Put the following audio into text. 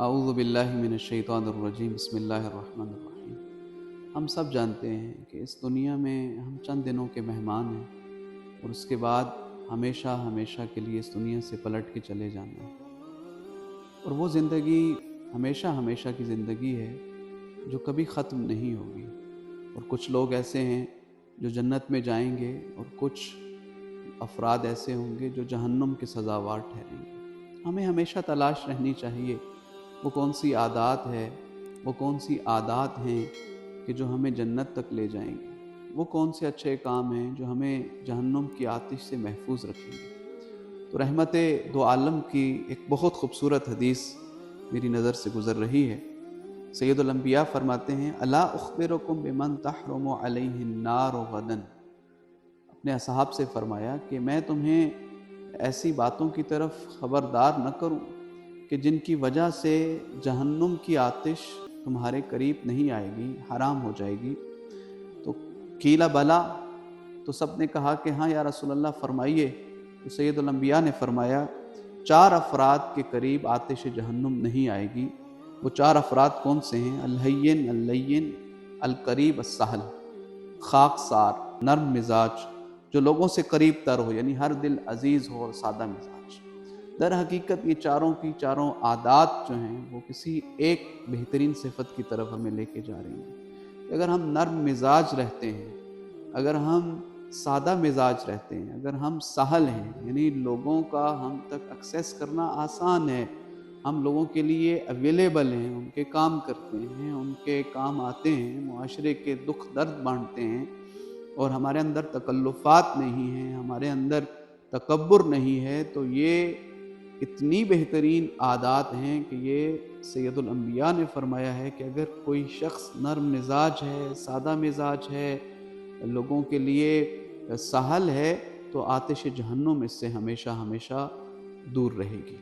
اعوذ باللہ من الشیطان الرجیم بسم اللہ الرحمن الرحیم۔ ہم سب جانتے ہیں کہ اس دنیا میں ہم چند دنوں کے مہمان ہیں اور اس کے بعد ہمیشہ ہمیشہ کے لیے اس دنیا سے پلٹ کے چلے جانا ہے، اور وہ زندگی ہمیشہ ہمیشہ کی زندگی ہے جو کبھی ختم نہیں ہوگی۔ اور کچھ لوگ ایسے ہیں جو جنت میں جائیں گے اور کچھ افراد ایسے ہوں گے جو جہنم کے سزاوار ٹھہریں گے۔ ہمیں ہمیشہ تلاش رہنی چاہیے وہ کون سی عادات ہے، وہ کون سی عادات ہیں کہ جو ہمیں جنت تک لے جائیں گے، وہ کون سے اچھے کام ہیں جو ہمیں جہنم کی آتش سے محفوظ رکھیں گے۔ تو رحمت دو عالم کی ایک بہت خوبصورت حدیث میری نظر سے گزر رہی ہے۔ سید الانبیاء فرماتے ہیں الا اخبرکم بمن تحرم علیہ النار غدا، اپنے اصحاب سے فرمایا کہ میں تمہیں ایسی باتوں کی طرف خبردار نہ کروں کہ جن کی وجہ سے جہنم کی آتش تمہارے قریب نہیں آئے گی، حرام ہو جائے گی۔ تو قیل بلا، تو سب نے کہا کہ ہاں یا رسول اللہ فرمائیے۔ تو سید الانبیاء نے فرمایا 4 افراد کے قریب آتش جہنم نہیں آئے گی۔ وہ 4 افراد کون سے ہیں؟ الہین اللین القریب السہل، خاکسار نرم مزاج، جو لوگوں سے قریب تر ہو، یعنی ہر دل عزیز ہو اور سادہ مزاج۔ در حقیقت یہ چاروں کی چاروں عادات جو ہیں وہ کسی ایک بہترین صفت کی طرف ہمیں لے کے جا رہی ہیں کہ اگر ہم نرم مزاج رہتے ہیں، اگر ہم سادہ مزاج رہتے ہیں، اگر ہم سہل ہیں، یعنی لوگوں کا ہم تک ایکسیس کرنا آسان ہے، ہم لوگوں کے لیے اویلیبل ہیں، ان کے کام کرتے ہیں، ان کے کام آتے ہیں، معاشرے کے دکھ درد بانٹتے ہیں، اور ہمارے اندر تکلفات نہیں ہیں، ہمارے اندر تکبر نہیں ہے، تو یہ اتنی بہترین عادات ہیں کہ یہ سید الانبیاء نے فرمایا ہے کہ اگر کوئی شخص نرم مزاج ہے، سادہ مزاج ہے، لوگوں کے لیے سہل ہے، تو آتش جہنم اس سے ہمیشہ ہمیشہ دور رہے گی۔